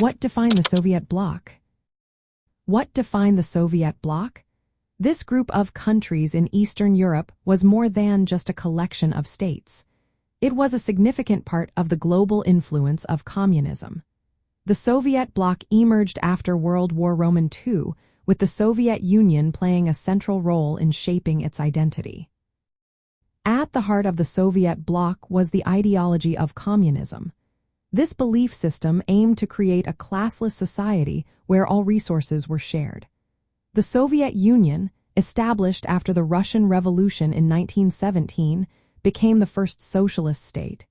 What defined the Soviet Bloc? What defined the Soviet Bloc? This group of countries in Eastern Europe was more than just a collection of states. It was a significant part of the global influence of communism. The Soviet bloc emerged after World War II, with the Soviet Union playing a central role in shaping its identity. At the heart of the Soviet bloc was the ideology of communism. This belief system aimed to create a classless society where all resources were shared. The Soviet Union, established after the Russian Revolution in 1917, became the first socialist state.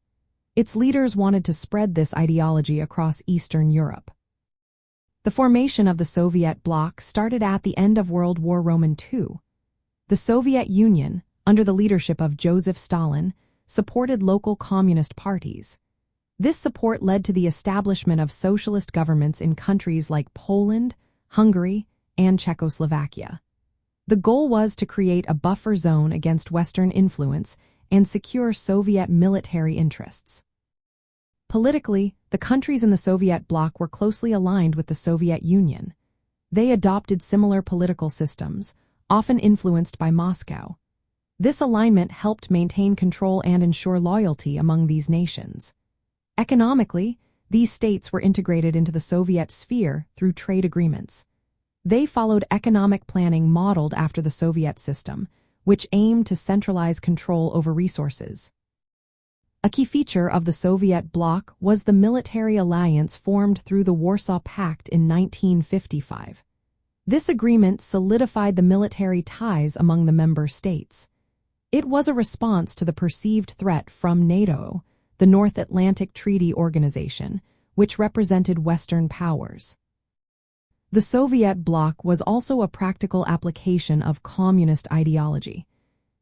Its leaders wanted to spread this ideology across Eastern Europe. The formation of the Soviet bloc started at the end of World War II. The Soviet Union, under the leadership of Joseph Stalin, supported local communist parties. This support led to the establishment of socialist governments in countries like Poland, Hungary, and Czechoslovakia. The goal was to create a buffer zone against Western influence and secure Soviet military interests. Politically, the countries in the Soviet bloc were closely aligned with the Soviet Union. They adopted similar political systems, often influenced by Moscow. This alignment helped maintain control and ensure loyalty among these nations. Economically, these states were integrated into the Soviet sphere through trade agreements. They followed economic planning modeled after the Soviet system, which aimed to centralize control over resources. A key feature of the Soviet bloc was the military alliance formed through the Warsaw Pact in 1955. This agreement solidified the military ties among the member states. It was a response to the perceived threat from NATO, the North Atlantic Treaty Organization, which represented Western powers. The Soviet bloc was also a practical application of communist ideology.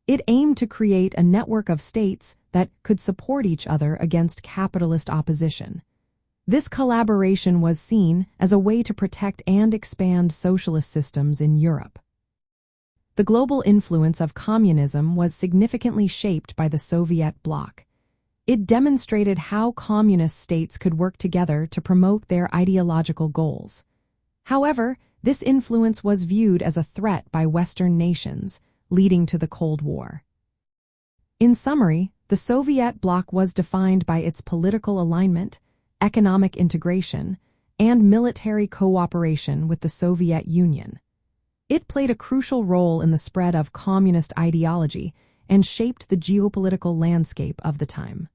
It aimed to create a network of states that could support each other against capitalist opposition. This collaboration was seen as a way to protect and expand socialist systems in Europe. The global influence of communism was significantly shaped by the Soviet bloc. It demonstrated how communist states could work together to promote their ideological goals. However, this influence was viewed as a threat by Western nations, leading to the Cold War. In summary, the Soviet bloc was defined by its political alignment, economic integration, and military cooperation with the Soviet Union. It played a crucial role in the spread of communist ideology and shaped the geopolitical landscape of the time.